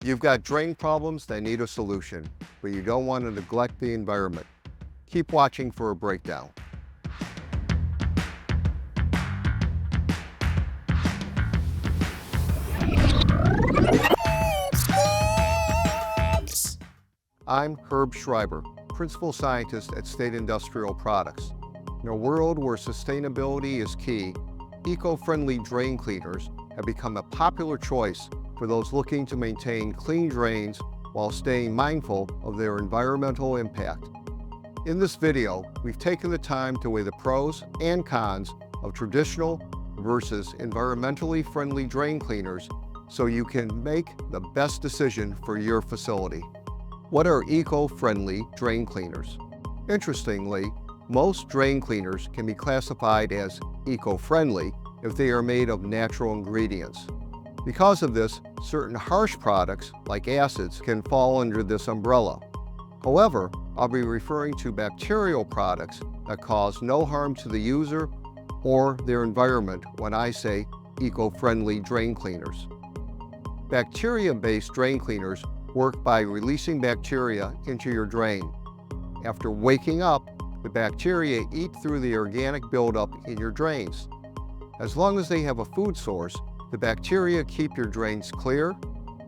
You've got drain problems that need a solution, but you don't want to neglect the environment. Keep watching for a breakdown. I'm Herb Schrieber, Principal Scientist at State Industrial Products. In a world where sustainability is key, eco-friendly drain cleaners have become a popular choice for those looking to maintain clean drains while staying mindful of their environmental impact. In this video, we've taken the time to weigh the pros and cons of traditional versus environmentally friendly drain cleaners so you can make the best decision for your facility. What are eco-friendly drain cleaners? Interestingly, most drain cleaners can be classified as eco-friendly if they are made of natural ingredients. Because of this, certain harsh products, like acids, can fall under this umbrella. However, I'll be referring to bacterial products that cause no harm to the user or their environment when I say eco-friendly drain cleaners. Bacteria-based drain cleaners work by releasing bacteria into your drain. After waking up, the bacteria eat through the organic buildup in your drains. As long as they have a food source, the bacteria keep your drains clear,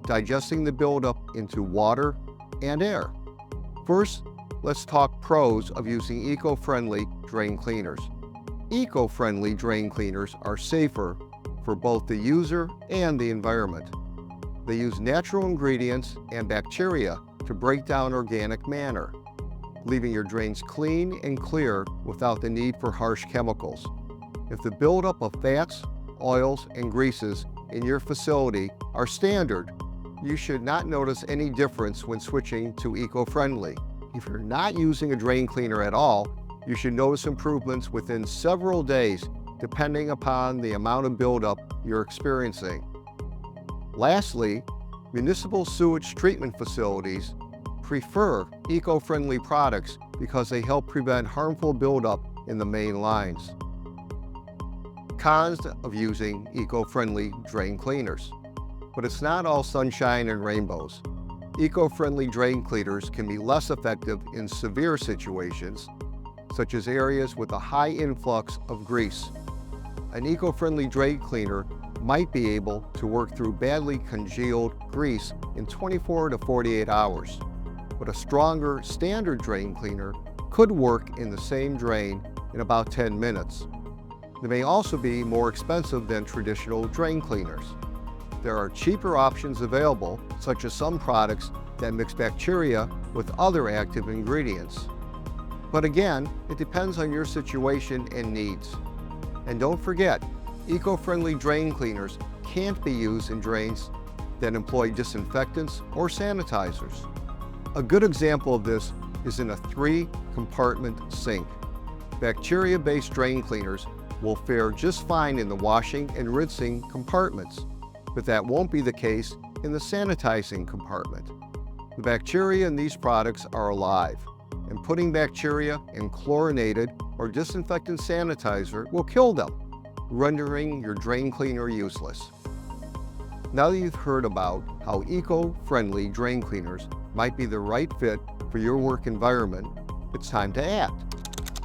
digesting the buildup into water and air. First, let's talk pros of using eco-friendly drain cleaners. Eco-friendly drain cleaners are safer for both the user and the environment. They use natural ingredients and bacteria to break down organic matter, leaving your drains clean and clear without the need for harsh chemicals. If the buildup of fats, oils, and greases in your facility are standard, you should not notice any difference when switching to eco-friendly. If you're not using a drain cleaner at all, you should notice improvements within several days, depending upon the amount of buildup you're experiencing. Lastly, municipal sewage treatment facilities prefer eco-friendly products because they help prevent harmful buildup in the main lines. Cons of using eco-friendly drain cleaners. But it's not all sunshine and rainbows. Eco-friendly drain cleaners can be less effective in severe situations, such as areas with a high influx of grease. An eco-friendly drain cleaner might be able to work through badly congealed grease in 24 to 48 hours, but a stronger standard drain cleaner could work in the same drain in about 10 minutes. They may also be more expensive than traditional drain cleaners. There are cheaper options available, such as some products that mix bacteria with other active ingredients. But again, it depends on your situation and needs. And don't forget, eco-friendly drain cleaners can't be used in drains that employ disinfectants or sanitizers. A good example of this is in a 3-compartment sink. Bacteria-based drain cleaners will fare just fine in the washing and rinsing compartments, but that won't be the case in the sanitizing compartment. The bacteria in these products are alive, and putting bacteria in chlorinated or disinfectant sanitizer will kill them, rendering your drain cleaner useless. Now that you've heard about how eco-friendly drain cleaners might be the right fit for your work environment, it's time to act.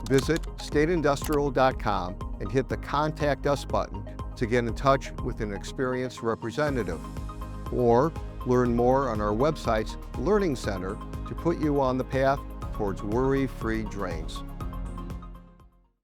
Visit stateindustrial.com and hit the Contact Us button to get in touch with an experienced representative. Or learn more on our website's Learning Center to put you on the path towards worry-free drains.